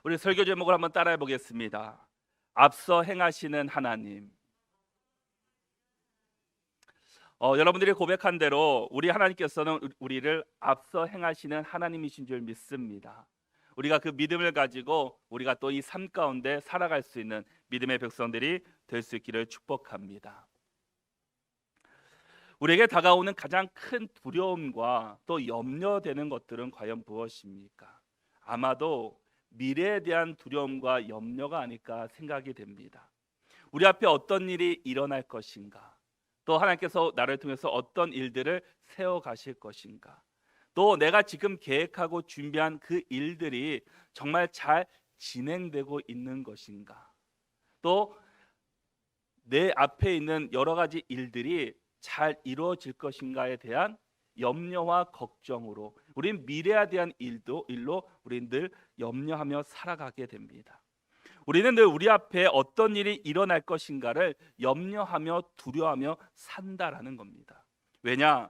우리 설교 제목을 한번 따라해 보겠습니다. 앞서 행하시는 하나님. 여러분들이 고백한 대로 우리 하나님께서는 우리를 앞서 행하시는 하나님이신 줄 믿습니다. 우리가 그 믿음을 가지고 우리가 또 이 삶 가운데 살아갈 수 있는 믿음의 백성들이 될 수 있기를 축복합니다. 우리에게 다가오는 가장 큰 두려움과 또 염려되는 것들은 과연 무엇입니까? 아마도 미래에 대한 두려움과 염려가 아닐까 생각이 됩니다. 우리 앞에 어떤 일이 일어날 것인가? 또 하나님께서 나를 통해서 어떤 일들을 세워 가실 것인가? 또 내가 지금 계획하고 준비한 그 일들이 정말 잘 진행되고 있는 것인가? 또 내 앞에 있는 여러 가지 일들이 잘 이루어질 것인가에 대한 염려와 걱정으로 우린 미래에 대한 일로 우린 늘 염려하며 살아가게 됩니다. 우리는 늘 우리 앞에 어떤 일이 일어날 것인가를 염려하며 두려워하며 산다라는 겁니다. 왜냐?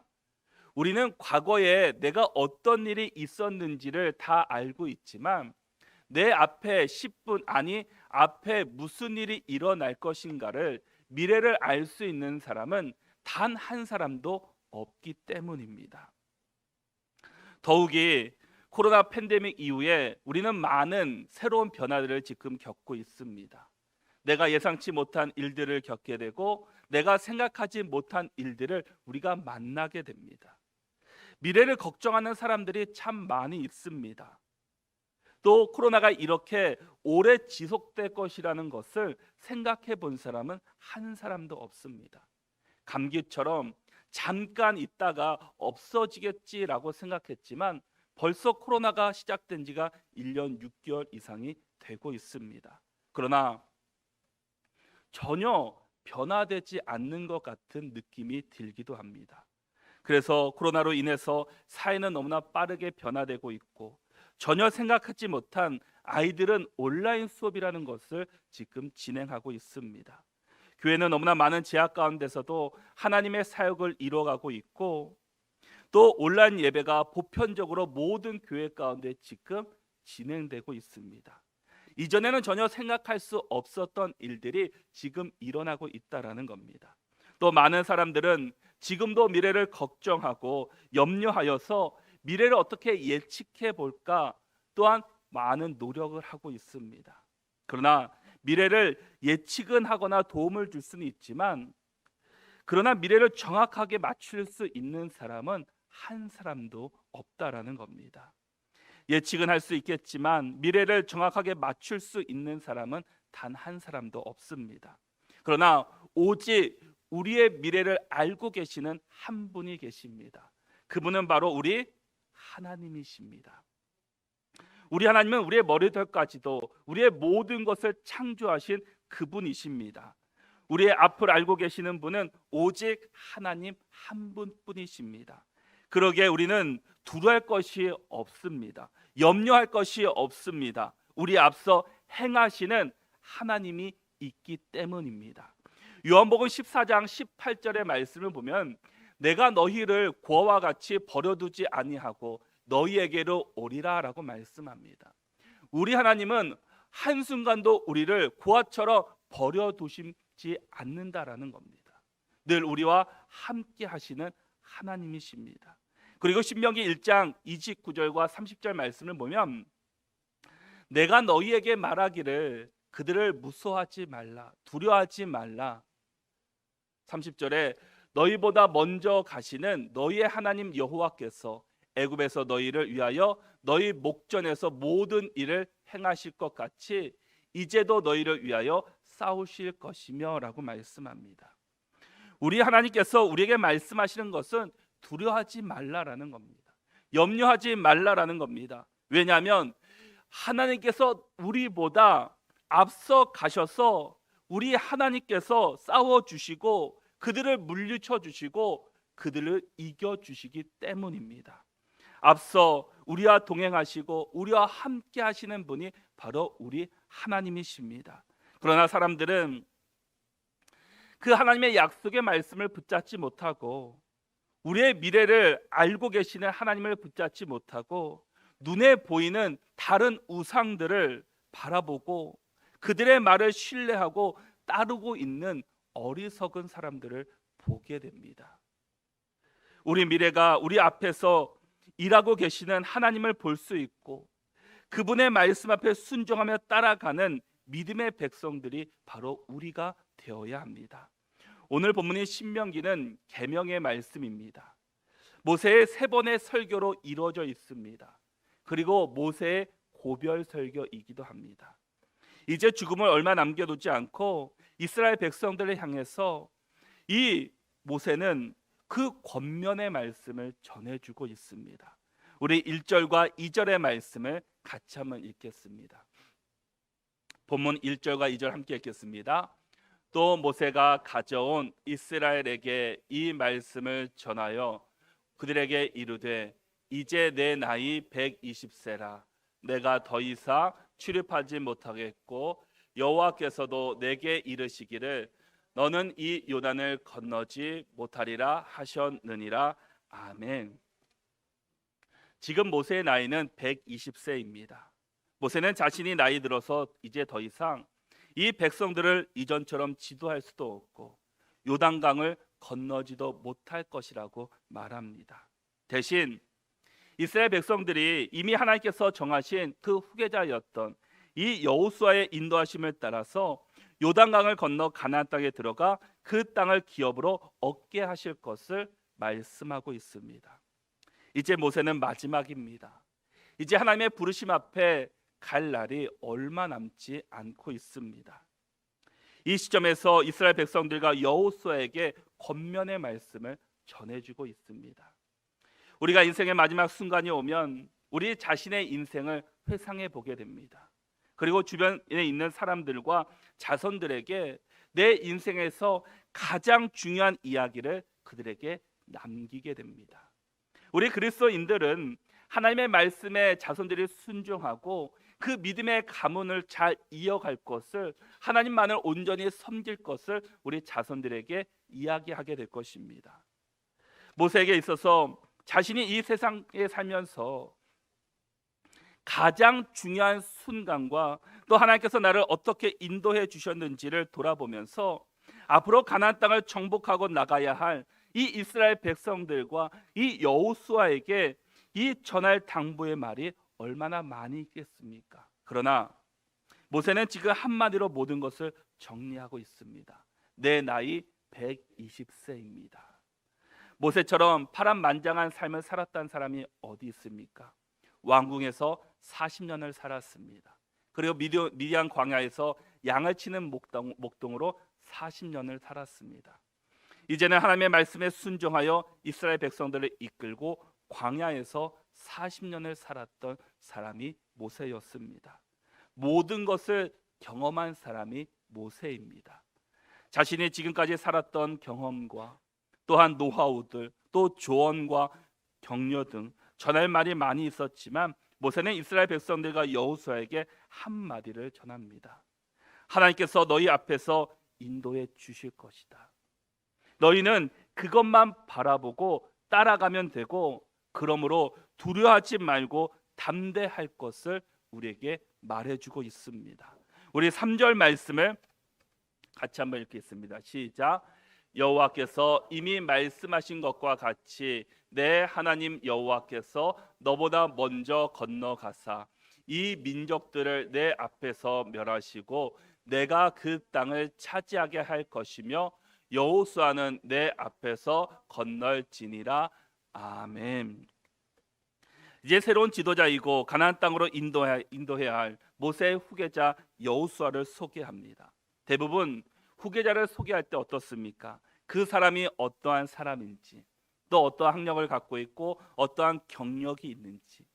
우리는 과거에 내가 어떤 일이 있었는지를 다 알고 있지만 내 앞에 10분 아니 앞에 무슨 일이 일어날 것인가를 미래를 알 수 있는 사람은 단 한 사람도 없기 때문입니다. 더욱이 코로나 팬데믹 이후에 우리는 많은 새로운 변화들을 지금 겪고 있습니다. 내가 예상치 못한 일들을 겪게 되고 내가 생각하지 못한 일들을 우리가 만나게 됩니다. 미래를 걱정하는 사람들이 참 많이 있습니다. 또 코로나가 이렇게 오래 지속될 것이라는 것을 생각해 본 사람은 한 사람도 없습니다. 감기처럼 잠깐 있다가 없어지겠지라고 생각했지만 벌써 코로나가 시작된 지가 1년 6개월 이상이 되고 있습니다. 그러나 전혀 변화되지 않는 것 같은 느낌이 들기도 합니다. 그래서 코로나로 인해서 사회는 너무나 빠르게 변화되고 있고 전혀 생각하지 못한 아이들은 온라인 수업이라는 것을 지금 진행하고 있습니다. 교회는 너무나 많은 제약 가운데서도 하나님의 사역을 이루어가고 있고 또 온라인 예배가 보편적으로 모든 교회 가운데 지금 진행되고 있습니다. 이전에는 전혀 생각할 수 없었던 일들이 지금 일어나고 있다라는 겁니다. 또 많은 사람들은 지금도 미래를 걱정하고 염려하여서 미래를 어떻게 예측해 볼까 또한 많은 노력을 하고 있습니다. 그러나 미래를 예측은 하거나 도움을 줄 수는 있지만 그러나 미래를 정확하게 맞출 수 있는 사람은 한 사람도 없다라는 겁니다. 예측은 할 수 있겠지만 미래를 정확하게 맞출 수 있는 사람은 단 한 사람도 없습니다. 그러나 오직 우리의 미래를 알고 계시는 한 분이 계십니다. 그분은 바로 우리 하나님이십니다. 우리 하나님은 우리의 머리털까지도 우리의 모든 것을 창조하신 그분이십니다. 우리의 앞을 알고 계시는 분은 오직 하나님 한 분뿐이십니다. 그러기에 우리는 두려워할 것이 없습니다. 염려할 것이 없습니다. 우리 앞서 행하시는 하나님이 있기 때문입니다. 요한복음 14장 18절의 말씀을 보면 내가 너희를 고아와 같이 버려두지 아니하고 너희에게로 오리라라고 말씀합니다. 우리 하나님은 한순간도 우리를 고아처럼 버려두시지 않는다라는 겁니다. 늘 우리와 함께 하시는 하나님이십니다. 그리고 신명기 1장 29절과 30절 말씀을 보면 내가 너희에게 말하기를 그들을 무서워하지 말라 두려워하지 말라 30절에 너희보다 먼저 가시는 너희의 하나님 여호와께서 애굽에서 너희를 위하여 너희 목전에서 모든 일을 행하실 것 같이 이제도 너희를 위하여 싸우실 것이며 라고 말씀합니다. 우리 하나님께서 우리에게 말씀하시는 것은 두려워하지 말라라는 겁니다. 염려하지 말라라는 겁니다. 왜냐하면 하나님께서 우리보다 앞서 가셔서 우리 하나님께서 싸워주시고 그들을 물리쳐 주시고 그들을 이겨주시기 때문입니다. 앞서 우리와 동행하시고 우리와 함께 하시는 분이 바로 우리 하나님이십니다. 그러나 사람들은 그 하나님의 약속의 말씀을 붙잡지 못하고 우리의 미래를 알고 계시는 하나님을 붙잡지 못하고 눈에 보이는 다른 우상들을 바라보고 그들의 말을 신뢰하고 따르고 있는 어리석은 사람들을 보게 됩니다. 우리 미래가 우리 앞에서 일하고 계시는 하나님을 볼 수 있고 그분의 말씀 앞에 순종하며 따라가는 믿음의 백성들이 바로 우리가 되어야 합니다. 오늘 본문인 신명기는 계명의 말씀입니다. 모세의 3번의 설교로 이루어져 있습니다. 그리고 모세의 고별 설교이기도 합니다. 이제 죽음을 얼마 남겨두지 않고 이스라엘 백성들을 향해서 이 모세는 그 권면의 말씀을 전해주고 있습니다. 우리 1절과 2절의 말씀을 같이 한번 읽겠습니다. 본문 1절과 2절 함께 읽겠습니다. 또 모세가 가져온 이스라엘에게 이 말씀을 전하여 그들에게 이르되 이제 내 나이 120세라 내가 더 이상 출입하지 못하겠고 여호와께서도 내게 이르시기를 너는 이 요단을 건너지 못하리라 하셨느니라. 아멘. 지금 모세의 나이는 120세입니다. 모세는 자신이 나이 들어서 이제 더 이상 이 백성들을 이전처럼 지도할 수도 없고 요단강을 건너지도 못할 것이라고 말합니다. 대신 이스라엘 백성들이 이미 하나님께서 정하신 그 후계자였던 이 여호수아의 인도하심을 따라서 요단강을 건너 가나안 땅에 들어가 그 땅을 기업으로 얻게 하실 것을 말씀하고 있습니다. 이제 모세는 마지막입니다. 이제 하나님의 부르심 앞에 갈 날이 얼마 남지 않고 있습니다. 이 시점에서 이스라엘 백성들과 여호수아에게 권면의 말씀을 전해주고 있습니다. 우리가 인생의 마지막 순간이 오면 우리 자신의 인생을 회상해 보게 됩니다. 그리고 주변에 있는 사람들과 자손들에게 내 인생에서 가장 중요한 이야기를 그들에게 남기게 됩니다. 우리 그리스도인들은 하나님의 말씀에 자손들이 순종하고 그 믿음의 가문을 잘 이어갈 것을, 하나님만을 온전히 섬길 것을 우리 자손들에게 이야기하게 될 것입니다. 모세에게 있어서 자신이 이 세상에 살면서 가장 중요한 순간과 또 하나님께서 나를 어떻게 인도해 주셨는지를 돌아보면서 앞으로 가나안 땅을 정복하고 나가야 할 이 이스라엘 백성들과 이 여호수아에게 이 전할 당부의 말이 얼마나 많이 있겠습니까? 그러나 모세는 지금 한마디로 모든 것을 정리하고 있습니다. 내 나이 120세입니다. 모세처럼 파란만장한 삶을 살았다는 사람이 어디 있습니까? 왕궁에서 40년을 살았습니다. 그리고 미디안 광야에서 양을 치는 목동으로 40년을 살았습니다. 이제는 하나님의 말씀에 순종하여 이스라엘 백성들을 이끌고 광야에서 40년을 살았던 사람이 모세였습니다. 모든 것을 경험한 사람이 모세입니다. 자신이 지금까지 살았던 경험과 또한 노하우들, 또 조언과 격려 등 전할 말이 많이 있었지만 모세는 이스라엘 백성들과 여호수아에게 한마디를 전합니다. 하나님께서 너희 앞에서 인도해 주실 것이다. 너희는 그것만 바라보고 따라가면 되고, 그러므로 두려워하지 말고 담대할 것을 우리에게 말해주고 있습니다. 우리 3절 말씀을 같이 한번 읽겠습니다. 시작. 여호와께서 이미 말씀하신 것과 같이 내 하나님 여호와께서 너보다 먼저 건너가사 이 민족들을 내 앞에서 멸하시고 내가 그 땅을 차지하게 할 것이며 여호수아는 내 앞에서 건널지니라. 아멘. 이제 새로운 지도자이고 가나안 땅으로 인도해야 할 모세의 후계자 여호수아를 소개합니다. 대부분 후계자를 소개할 때 어떻습니까? 그 사람이 어떠한 사람인지, 또 어떠한 학력을 갖고 있고 어떠한 경력이 있는지,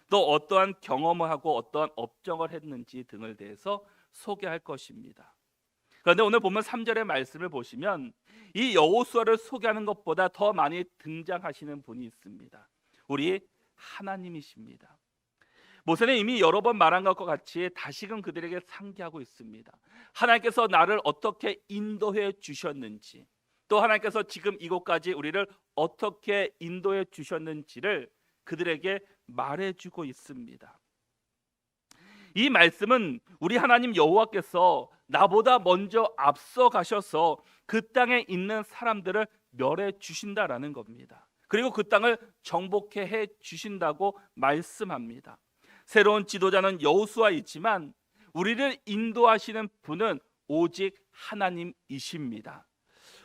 또 어떠한 경험을 하고 어떠한 업적을 했는지 등을 대해서 소개할 것입니다. 그런데 오늘 보면 3절의 말씀을 보시면 이 여호수아를 소개하는 것보다 더 많이 등장하시는 분이 있습니다. 우리 하나님이십니다. 모세는 이미 여러 번 말한 것과 같이 다시금 그들에게 상기하고 있습니다. 하나님께서 나를 어떻게 인도해 주셨는지, 또 하나님께서 지금 이곳까지 우리를 어떻게 인도해 주셨는지를 그들에게 말해주고 있습니다. 이 말씀은 우리 하나님 여호와께서 나보다 먼저 앞서 가셔서 그 땅에 있는 사람들을 멸해 주신다라는 겁니다. 그리고 그 땅을 정복해 해 주신다고 말씀합니다. 새로운 지도자는 여호수아이지만 우리를 인도하시는 분은 오직 하나님이십니다.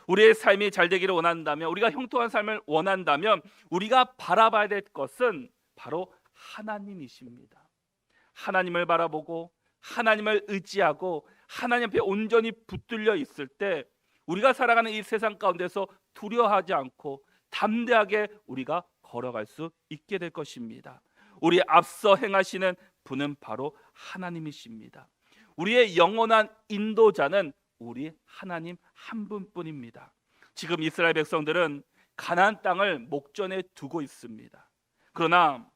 우리의 삶이 잘 되기를 원한다면, 우리가 형통한 삶을 원한다면 우리가 바라봐야 될 것은 바로 하나님이십니다. 하나님을 바라보고 하나님을 의지하고 하나님 앞에 온전히 붙들려 있을 때 우리가 살아가는 이 세상 가운데서 두려워하지 않고 담대하게 우리가 걸어갈 수 있게 될 것입니다. 우리 앞서 행하시는 분은 바로 하나님이십니다. 우리의 영원한 인도자는 우리 하나님 한 분뿐입니다. 지금 이스라엘 백성들은 가나안 땅을 목전에 두고 있습니다. 그러나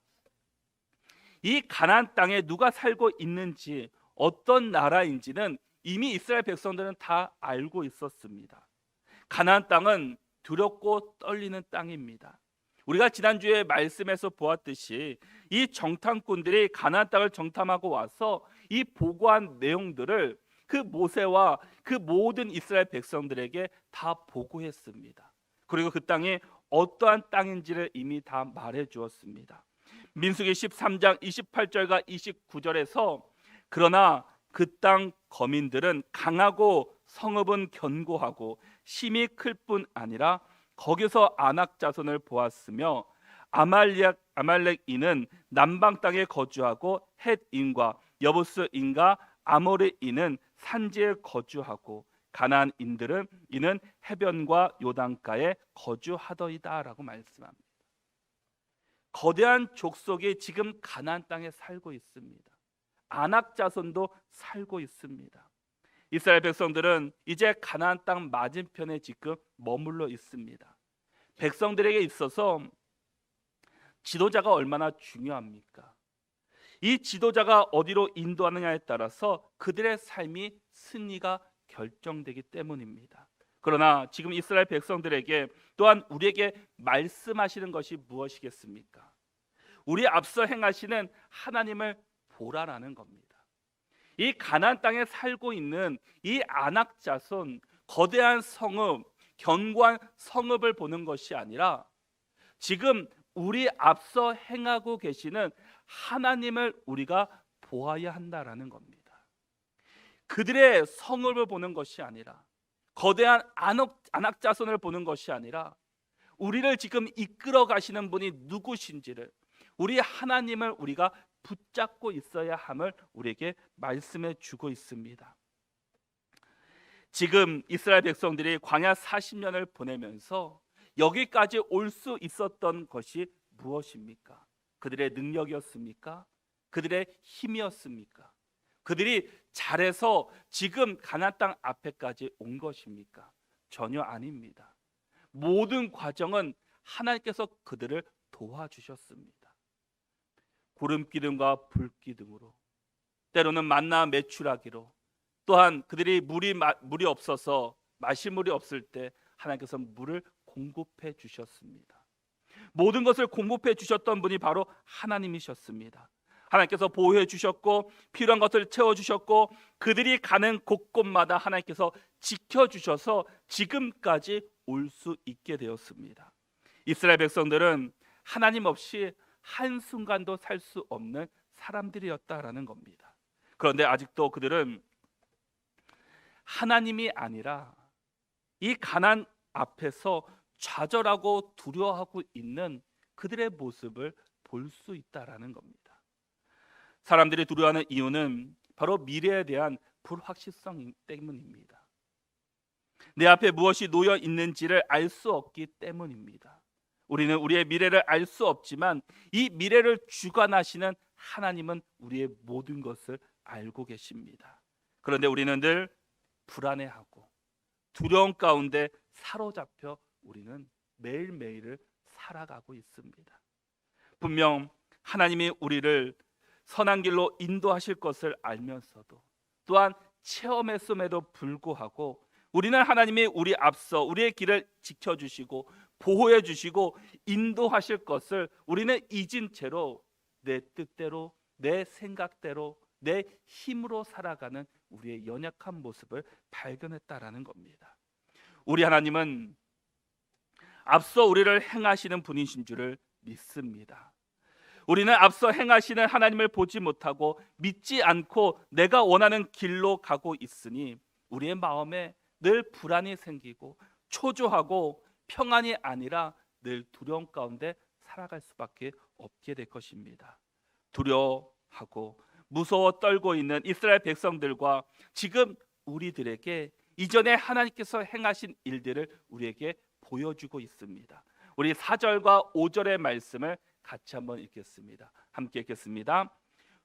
이 가나안 땅에 누가 살고 있는지, 어떤 나라인지는 이미 이스라엘 백성들은 다 알고 있었습니다. 가나안 땅은 두렵고 떨리는 땅입니다. 우리가 지난주에 말씀에서 보았듯이 이 정탐꾼들이 가나안 땅을 정탐하고 와서 이 보고한 내용들을 그 모세와 그 모든 이스라엘 백성들에게 다 보고했습니다. 그리고 그 땅이 어떠한 땅인지를 이미 다 말해 주었습니다. 민수기 13장 28절과 29절에서 그러나 그 땅 거민들은 강하고 성읍은 견고하고 힘이 클 뿐 아니라 거기서 아낙 자손을 보았으며 아말렉인은 남방 땅에 거주하고 헷인과 여부스인과 아모리인은 산지에 거주하고 가나안인들은 이는 해변과 요단가에 거주하더이다라고 말씀합니다. 거대한 족속이 지금 가나안 땅에 살고 있습니다. 아낙 자손도 살고 있습니다. 이스라엘 백성들은 이제 가나안 땅 맞은편에 지금 머물러 있습니다. 백성들에게 있어서 지도자가 얼마나 중요합니까? 이 지도자가 어디로 인도하느냐에 따라서 그들의 삶이 승리가 결정되기 때문입니다. 그러나 지금 이스라엘 백성들에게 또한 우리에게 말씀하시는 것이 무엇이겠습니까? 우리 앞서 행하시는 하나님을 보라라는 겁니다. 이 가나안 땅에 살고 있는 이 아낙 자손, 거대한 성읍, 견고한 성읍을 보는 것이 아니라 지금 우리 앞서 행하고 계시는 하나님을 우리가 보아야 한다라는 겁니다. 그들의 성읍을 보는 것이 아니라, 거대한 아낙 자손을 보는 것이 아니라 우리를 지금 이끌어 가시는 분이 누구신지를, 우리 하나님을 우리가 붙잡고 있어야 함을 우리에게 말씀해 주고 있습니다. 지금 이스라엘 백성들이 광야 40년을 보내면서 여기까지 올 수 있었던 것이 무엇입니까? 그들의 능력이었습니까? 그들의 힘이었습니까? 그들이 잘해서 지금 가나안 땅 앞에까지 온 것입니까? 전혀 아닙니다. 모든 과정은 하나님께서 그들을 도와주셨습니다. 구름 기둥과 불 기둥으로, 때로는 만나 메추라기로, 또한 그들이 물이 없어서 마실 물이 없을 때 하나님께서 물을 공급해 주셨습니다. 모든 것을 공급해 주셨던 분이 바로 하나님이셨습니다. 하나님께서 보호해 주셨고 필요한 것을 채워 주셨고 그들이 가는 곳곳마다 하나님께서 지켜 주셔서 지금까지 올 수 있게 되었습니다. 이스라엘 백성들은 하나님 없이 한순간도 살 수 없는 사람들이었다라는 겁니다. 그런데 아직도 그들은 하나님이 아니라 이 가나안 앞에서 좌절하고 두려워하고 있는 그들의 모습을 볼 수 있다라는 겁니다. 사람들이 두려워하는 이유는 바로 미래에 대한 불확실성 때문입니다. 내 앞에 무엇이 놓여 있는지를 알 수 없기 때문입니다. 우리는 우리의 미래를 알 수 없지만 이 미래를 주관하시는 하나님은 우리의 모든 것을 알고 계십니다. 그런데 우리는 늘 불안해하고 두려움 가운데 사로잡혀 우리는 매일매일을 살아가고 있습니다. 분명 하나님이 우리를 선한 길로 인도하실 것을 알면서도 또한 체험했음에도 불구하고 우리는 하나님이 우리 앞서 우리의 길을 지켜주시고 보호해 주시고 인도하실 것을 우리는 잊은 채로 내 뜻대로 내 생각대로 내 힘으로 살아가는 우리의 연약한 모습을 발견했다라는 겁니다. 우리 하나님은 앞서 우리를 행하시는 분이신 줄을 믿습니다. 우리는 앞서 행하시는 하나님을 보지 못하고 믿지 않고 내가 원하는 길로 가고 있으니 우리의 마음에 늘 불안이 생기고 초조하고 평안이 아니라 늘 두려움 가운데 살아갈 수밖에 없게 될 것입니다. 두려워하고 무서워 떨고 있는 이스라엘 백성들과 지금 우리들에게 이전에 하나님께서 행하신 일들을 우리에게 보여주고 있습니다. 우리 4절과 5절의 말씀을 같이 한번 읽겠습니다. 함께 읽겠습니다.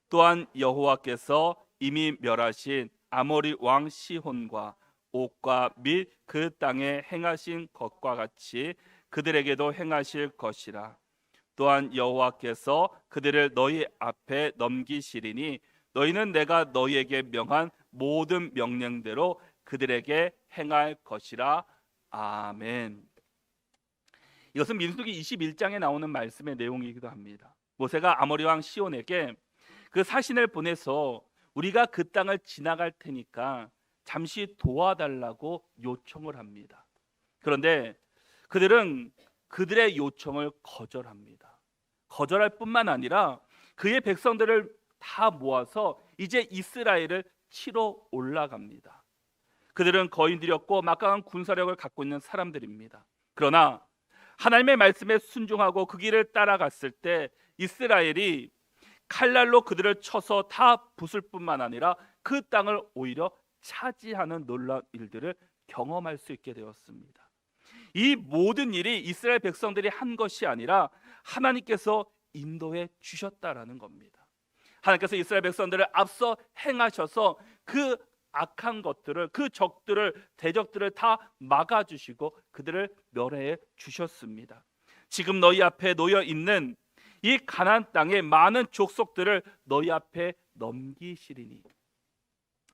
또한 여호와께서 이미 멸하신 아모리 왕 시혼과 옥과 및 그 땅에 행하신 것과 같이 그들에게도 행하실 것이라. 또한 여호와께서 그들을 너희 앞에 넘기시리니 너희는 내가 너희에게 명한 모든 명령대로 그들에게 행할 것이라. 아멘. 이것은 민수기 21장에 나오는 말씀의 내용이기도 합니다. 모세가 아모리 왕 시온에게 그 사신을 보내서 우리가 그 땅을 지나갈 테니까 잠시 도와달라고 요청을 합니다. 그런데 그들은 그들의 요청을 거절합니다. 거절할 뿐만 아니라 그의 백성들을 다 모아서 이제 이스라엘을 치러 올라갑니다. 그들은 거인들이었고 막강한 군사력을 갖고 있는 사람들입니다. 그러나 하나님의 말씀에 순종하고 그 길을 따라갔을 때 이스라엘이 칼날로 그들을 쳐서 다 부술 뿐만 아니라 그 땅을 오히려 차지하는 놀라운 일들을 경험할 수 있게 되었습니다. 이 모든 일이 이스라엘 백성들이 한 것이 아니라 하나님께서 인도해 주셨다라는 겁니다. 하나님께서 이스라엘 백성들을 앞서 행하셔서 그 악한 것들을, 그 적들을, 대적들을 다 막아주시고 그들을 멸해 주셨습니다. 지금 너희 앞에 놓여 있는 이 가나안 땅의 많은 족속들을 너희 앞에 넘기시리니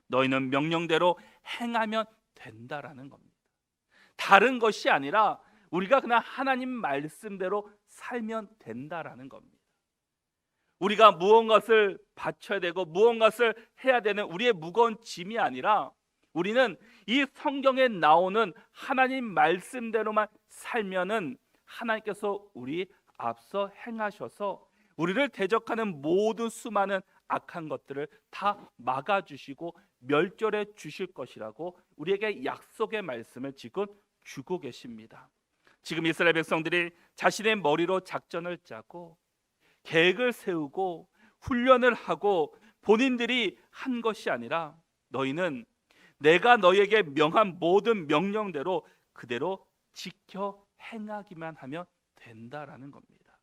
너희는 명령대로 행하면 된다라는 겁니다. 다른 것이 아니라 우리가 그냥 하나님 말씀대로 살면 된다라는 겁니다. 우리가 무언가를 바쳐야 되고 무언가를 해야 되는 우리의 무거운 짐이 아니라 우리는 이 성경에 나오는 하나님 말씀대로만 살면은 하나님께서 우리 앞서 행하셔서 우리를 대적하는 모든 수많은 악한 것들을 다 막아주시고 멸절해 주실 것이라고 우리에게 약속의 말씀을 지금 주고 계십니다. 지금 이스라엘 백성들이 자신의 머리로 작전을 짜고 계획을 세우고 훈련을 하고 본인들이 한 것이 아니라 너희는 내가 너희에게 명한 모든 명령대로 그대로 지켜 행하기만 하면 된다라는 겁니다.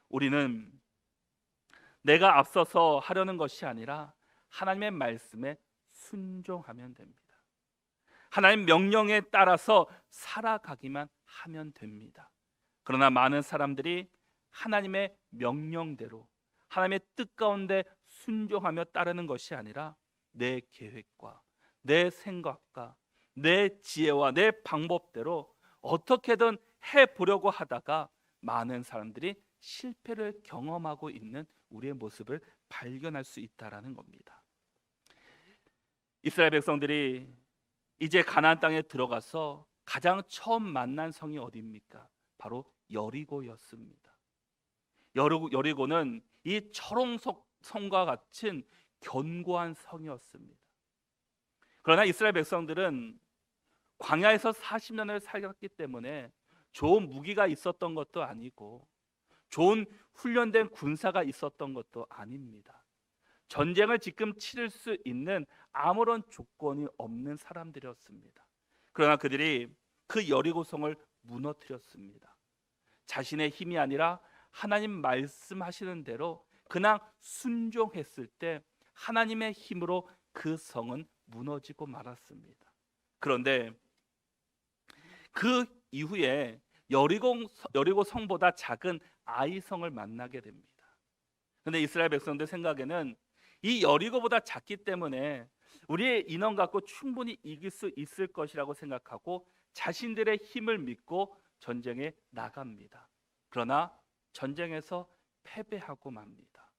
우리는 내가 앞서서 하려는 것이 아니라 하나님의 말씀에 순종하면 됩니다. 하나님 명령에 따라서 살아가기만 하면 됩니다. 그러나 많은 사람들이 하나님의 명령대로 하나님의 뜻 가운데 순종하며 따르는 것이 아니라 내 계획과 내 생각과 내 지혜와 내 방법대로 어떻게든 해보려고 하다가 많은 사람들이 실패를 경험하고 있는 우리의 모습을 발견할 수 있다라는 겁니다. 이스라엘 백성들이 이제 가나안 땅에 들어가서 가장 처음 만난 성이 어디입니까? 바로 여리고였습니다. 여리고는 이 철옹성과 같은 견고한 성이었습니다. 그러나 이스라엘 백성들은 광야에서 40년을 살았기 때문에 좋은 무기가 있었던 것도 아니고 좋은 훈련된 군사가 있었던 것도 아닙니다. 전쟁을 지금 치를 수 있는 아무런 조건이 없는 사람들이었습니다. 그러나 그들이 그 여리고성을 무너뜨렸습니다. 자신의 힘이 아니라 하나님 말씀하시는 대로 그냥 순종했을 때 하나님의 힘으로 그 성은 무너지고 말았습니다. 그런데 그 이후에 여리고 성보다 작은 아이성을 만나게 됩니다. 그런데 이스라엘 백성들 생각에는 이 여리고보다 작기 때문에 우리의 인원 갖고 충분히 이길 수 있을 것이라고 생각하고 자신들의 힘을 믿고 전쟁에 나갑니다. 그러나 전쟁에서 패배하고 맙니다.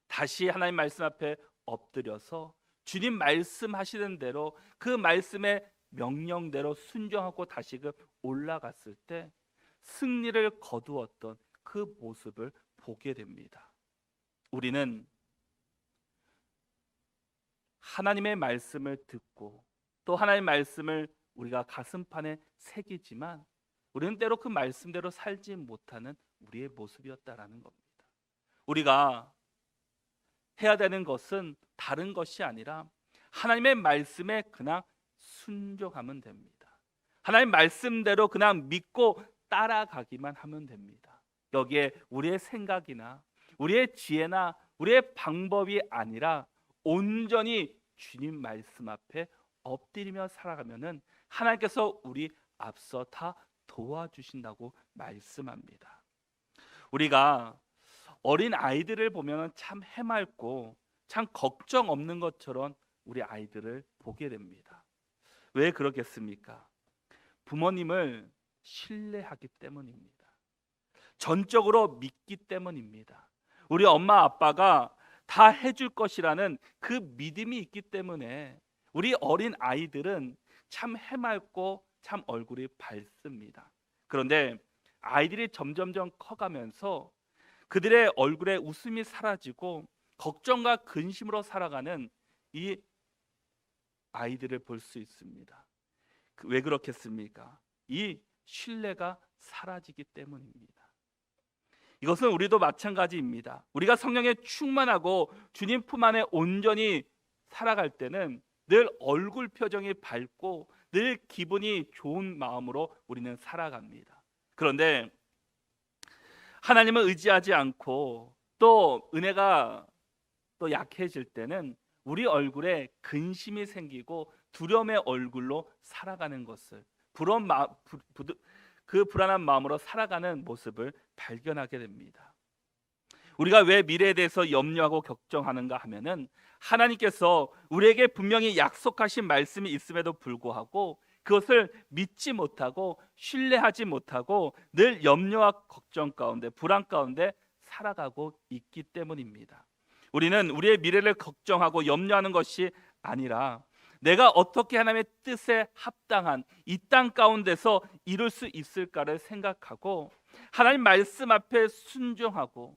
다시 하나님 말씀 앞에 엎드려서 주님 말씀하시는 대로 그 말씀의 명령대로 순종하고 다시금 올라갔을 때 승리를 거두었던 그 모습을 보게 됩니다. 우리는 하나님의 말씀을 듣고 또 하나님의 말씀을 우리가 가슴판에 새기지만 우리는 때로 그 말씀대로 살지 못하는 우리의 모습이었다라는 겁니다. 우리가 해야 되는 것은 다른 것이 아니라 하나님의 말씀에 그냥 순종하면 됩니다. 하나님 말씀대로 그냥 믿고 따라가기만 하면 됩니다. 여기에 우리의 생각이나 우리의 지혜나 우리의 방법이 아니라 온전히 주님 말씀 앞에 엎드리며 살아가면은 하나님께서 우리 앞서 다 도와주신다고 말씀합니다. 우리가 어린 아이들을 보면 참 해맑고 참 걱정 없는 것처럼 우리 아이들을 보게 됩니다. 왜 그렇겠습니까? 부모님을 신뢰하기 때문입니다. 전적으로 믿기 때문입니다. 우리 엄마 아빠가 다 해줄 것이라는 그 믿음이 있기 때문에 우리 어린 아이들은 참 해맑고 참 얼굴이 밝습니다. 그런데 아이들이 점점점 커가면서 그들의 얼굴에 웃음이 사라지고 걱정과 근심으로 살아가는 이 아이들을 볼 수 있습니다. 왜 그렇겠습니까? 이 신뢰가 사라지기 때문입니다. 이것은 우리도 마찬가지입니다. 우리가 성령에 충만하고 주님 품 안에 온전히 살아갈 때는 늘 얼굴 표정이 밝고 늘 기분이 좋은 마음으로 우리는 살아갑니다. 그런데 하나님을 의지하지 않고 또 은혜가 또 약해질 때는 우리 얼굴에 근심이 생기고 두려움의 얼굴로 살아가는 것을 그 불안한 마음으로 살아가는 모습을 발견하게 됩니다. 우리가 왜 미래에 대해서 염려하고 걱정하는가 하면은 하나님께서 우리에게 분명히 약속하신 말씀이 있음에도 불구하고 그것을 믿지 못하고 신뢰하지 못하고 늘 염려와 걱정 가운데 불안 가운데 살아가고 있기 때문입니다. 우리는 우리의 미래를 걱정하고 염려하는 것이 아니라 내가 어떻게 하나님의 뜻에 합당한 이 땅 가운데서 이룰 수 있을까를 생각하고 하나님 말씀 앞에 순종하고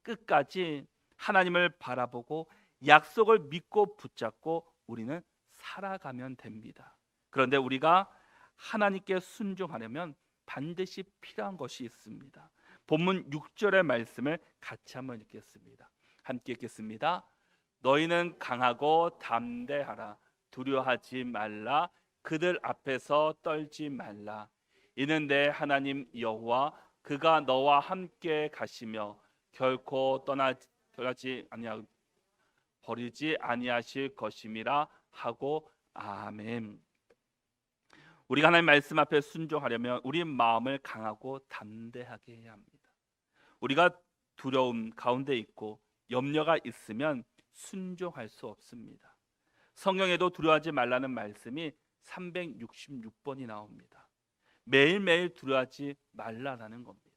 끝까지 하나님을 바라보고 약속을 믿고 붙잡고 우리는 살아가면 됩니다. 그런데 우리가 하나님께 순종하려면 반드시 필요한 것이 있습니다. 본문 6절의 말씀을 같이 한번 읽겠습니다. 함께 읽겠습니다. 너희는 강하고 담대하라. 두려워하지 말라. 그들 앞에서 떨지 말라. 이는 내 하나님 여호와 그가 너와 함께 가시며 결코 버리지 아니하실 것임이라 하고 아멘. 우리가 하나님 말씀 앞에 순종하려면 우리 마음을 강하고 담대하게 해야 합니다. 우리가 두려움 가운데 있고 염려가 있으면 순종할 수 없습니다. 성경에도 두려워하지 말라는 말씀이 366번이 나옵니다. 매일매일 두려워하지 말라라는 겁니다.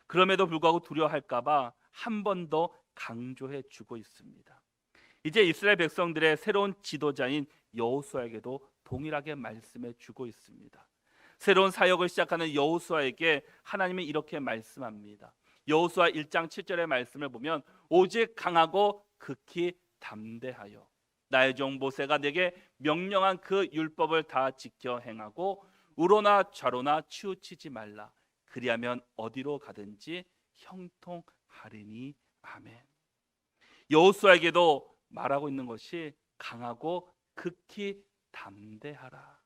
그럼에도 불구하고 두려워할까 봐 한 번 더 강조해 주고 있습니다. 이제 이스라엘 백성들의 새로운 지도자인 여호수아에게도 동일하게 말씀해 주고 있습니다. 새로운 사역을 시작하는 여호수아에게 하나님은 이렇게 말씀합니다. 여호수아 1장 7절의 말씀을 보면 오직 강하고 극히 담대하여 나의 종 모세가 내게 명령한 그 율법을 다 지켜 행하고 우로나 좌로나 치우치지 말라. 그리하면 어디로 가든지 형통하리니 아멘. 여호수아에게도 말하고 있는 것이 강하고 극히 담대하라.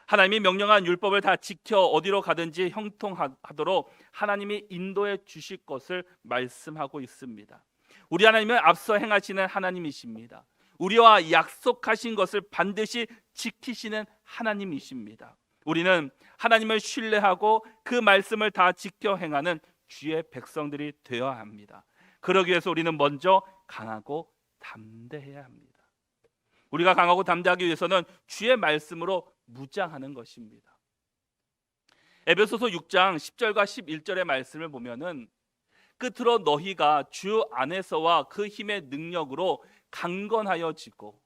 하나님이 명령한 율법을 다 지켜 어디로 가든지 형통하도록 하나님이 인도해 주실 것을 말씀하고 있습니다. 우리 하나님은 앞서 행하시는 하나님이십니다. 우리와 약속하신 것을 반드시 지키시는 하나님이십니다. 우리는 하나님을 신뢰하고 그 말씀을 다 지켜 행하는 주의 백성들이 되어야 합니다. 그러기 위해서 우리는 먼저 강하고 담대해야 합니다. 우리가 강하고 담대하기 위해서는 주의 말씀으로 무장하는 것입니다. 에베소서 6장 10절과 11절의 말씀을 보면은 끝으로 너희가 주 안에서와 그 힘의 능력으로 강건하여지고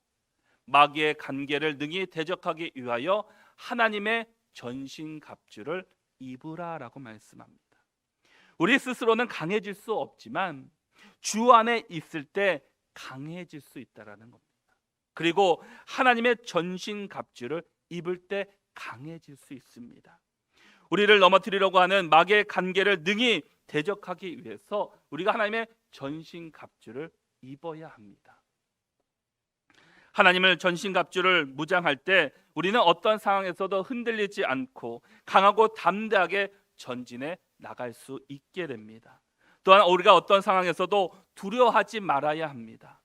마귀의 간계를 능히 대적하기 위하여 하나님의 전신갑주를 입으라라고 말씀합니다. 우리 스스로는 강해질 수 없지만 주 안에 있을 때 강해질 수 있다라는 겁니다. 그리고 하나님의 전신갑주를 입을 때 강해질 수 있습니다. 우리를 넘어뜨리려고 하는 마귀의 간계를 능히 대적하기 위해서 우리가 하나님의 전신갑주를 입어야 합니다. 하나님을 전신갑주를 무장할 때 우리는 어떤 상황에서도 흔들리지 않고 강하고 담대하게 전진해 나갈 수 있게 됩니다. 또한 우리가 어떤 상황에서도 두려워하지 말아야 합니다.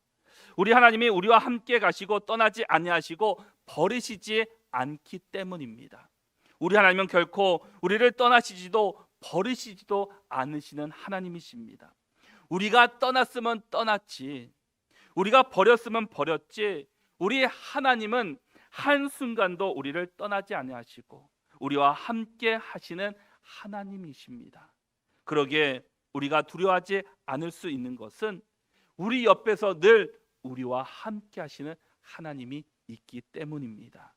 우리 하나님이 우리와 함께 가시고 떠나지 아니하시고 버리시지 않기 때문입니다. 우리 하나님은 결코 우리를 떠나시지도 버리시지도 않으시는 하나님이십니다. 우리가 떠났으면 떠났지, 우리가 버렸으면 버렸지, 우리 하나님은 한순간도 우리를 떠나지 아니하시고 우리와 함께 하시는 하나님이십니다. 그러기에 우리가 두려워하지 않을 수 있는 것은 우리 옆에서 늘 우리와 함께 하시는 하나님이 있기 때문입니다.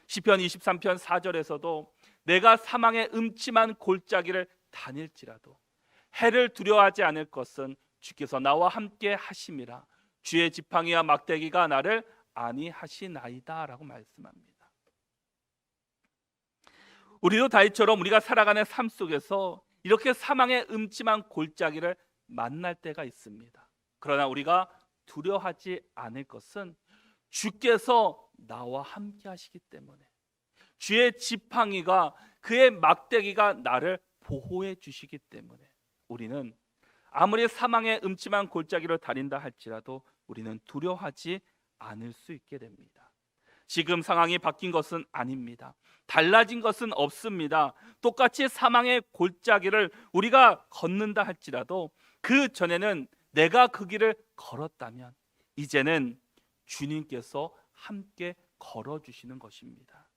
시편 23편 4절에서도 내가 사망의 음침한 골짜기를 다닐지라도 해를 두려워하지 않을 것은 주께서 나와 함께 하심이라. 주의 지팡이와 막대기가 나를 안위하시나이다 라고 말씀합니다. 우리도 다윗처럼 우리가 살아가는 삶 속에서 이렇게 사망의 음침한 골짜기를 만날 때가 있습니다. 그러나 우리가 두려워하지 않을 것은 주께서 나와 함께 하시기 때문에, 주의 지팡이가 그의 막대기가 나를 보호해 주시기 때문에 우리는 아무리 사망의 음침한 골짜기를 다닌다 할지라도 우리는 두려워하지 않을 수 있게 됩니다. 지금 상황이 바뀐 것은 아닙니다. 달라진 것은 없습니다. 똑같이 사망의 골짜기를 우리가 걷는다 할지라도 그 전에는 내가 그 길을 걸었다면 이제는 주님께서 함께 걸어주시는 것입니다.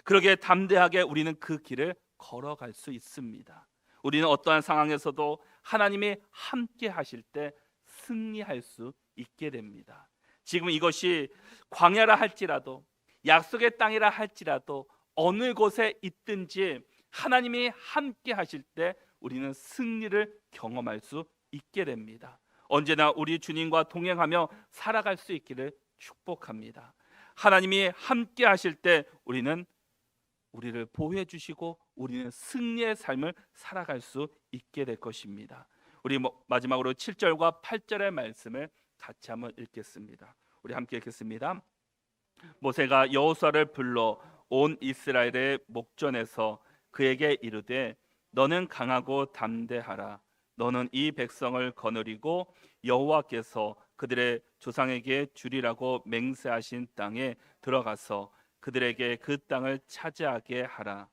그러기에 담대하게 우리는 그 길을 걸어갈 수 있습니다. 우리는 어떠한 상황에서도 하나님이 함께 하실 때 승리할 수 있게 됩니다. 지금 이것이 광야라 할지라도 약속의 땅이라 할지라도 어느 곳에 있든지 하나님이 함께 하실 때 우리는 승리를 경험할 수 있게 됩니다. 언제나 우리 주님과 동행하며 살아갈 수 있기를 축복합니다. 하나님이 함께 하실 때 우리는 우리를 보호해 주시고 우리는 승리의 삶을 살아갈 수 있게 될 것입니다. 우리 마지막으로 7절과 8절의 말씀을 같이 한번 읽겠습니다. 우리 함께 읽겠습니다. 모세가 여호수아를 불러 온 이스라엘의 목전에서 그에게 이르되 너는 강하고 담대하라. 너는 이 백성을 거느리고 여호와께서 그들의 조상에게 주리라고 맹세하신 땅에 들어가서 그들에게 그 땅을 차지하게 하라.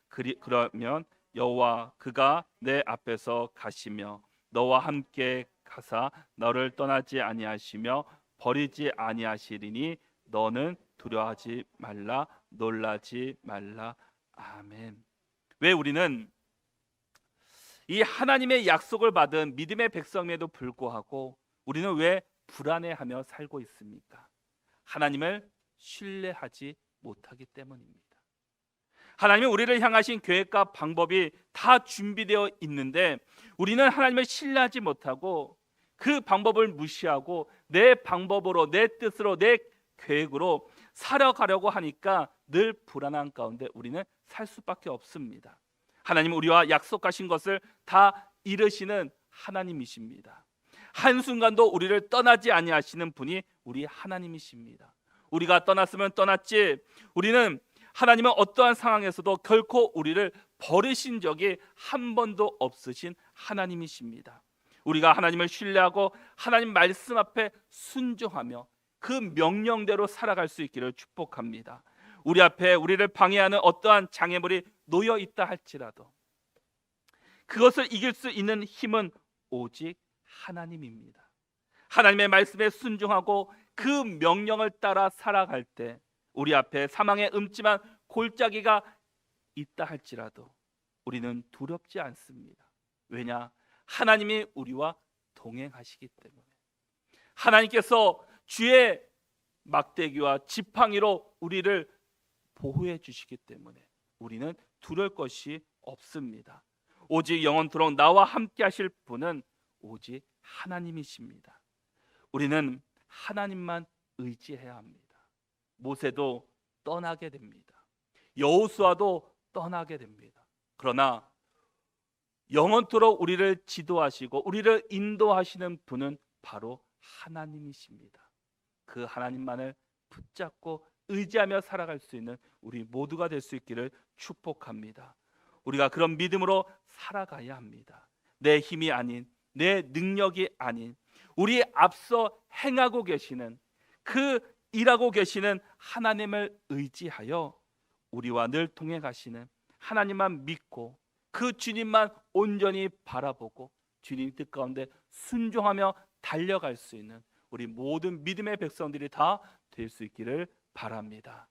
그러면 여호와 그가 내 앞에서 가시며 너와 함께 가사 너를 떠나지 아니하시며 버리지 아니하시리니 너는 두려워하지 말라, 놀라지 말라. 아멘. 왜 우리는 이 하나님의 약속을 받은 믿음의 백성임에도 불구하고 우리는 왜 불안해하며 살고 있습니까? 하나님을 신뢰하지 못하기 때문입니다. 하나님은 우리를 향하신 계획과 방법이 다 준비되어 있는데 우리는 하나님을 신뢰하지 못하고 그 방법을 무시하고 내 방법으로, 내 뜻으로, 내 계획으로 살아가려고 하니까 늘 불안한 가운데 우리는 살 수밖에 없습니다. 하나님은 우리와 약속하신 것을 다 이루시는 하나님이십니다. 한순간도 우리를 떠나지 아니하시는 분이 우리 하나님이십니다. 우리가 떠났으면 떠났지 우리는 하나님은 어떠한 상황에서도 결코 우리를 버리신 적이 한 번도 없으신 하나님이십니다. 우리가 하나님을 신뢰하고 하나님 말씀 앞에 순종하며 그 명령대로 살아갈 수 있기를 축복합니다. 우리 앞에 우리를 방해하는 어떠한 장애물이 놓여 있다 할지라도 그것을 이길 수 있는 힘은 오직 하나님입니다. 하나님의 말씀에 순종하고 그 명령을 따라 살아갈 때 우리 앞에 사망의 음침한 골짜기가 있다 할지라도 우리는 두렵지 않습니다. 왜냐? 하나님이 우리와 동행하시기 때문에, 하나님께서 주의 막대기와 지팡이로 우리를 보호해 주시기 때문에 우리는 두려울 것이 없습니다. 오직 영원토록 나와 함께 하실 분은 오직 하나님이십니다. 우리는 하나님만 의지해야 합니다. 모세도 떠나게 됩니다. 여호수아도 떠나게 됩니다. 그러나 영원토록 우리를 지도하시고 우리를 인도하시는 분은 바로 하나님이십니다. 그 하나님만을 붙잡고 의지하며 살아갈 수 있는 우리 모두가 될 수 있기를 축복합니다. 우리가 그런 믿음으로 살아가야 합니다. 내 힘이 아닌, 내 능력이 아닌, 우리 앞서 행하고 계시는, 그 일하고 계시는 하나님을 의지하여 우리와 늘 동행하시는 하나님만 믿고 그 주님만 온전히 바라보고 주님 뜻 가운데 순종하며 달려갈 수 있는 우리 모든 믿음의 백성들이 다 될 수 있기를 바랍니다.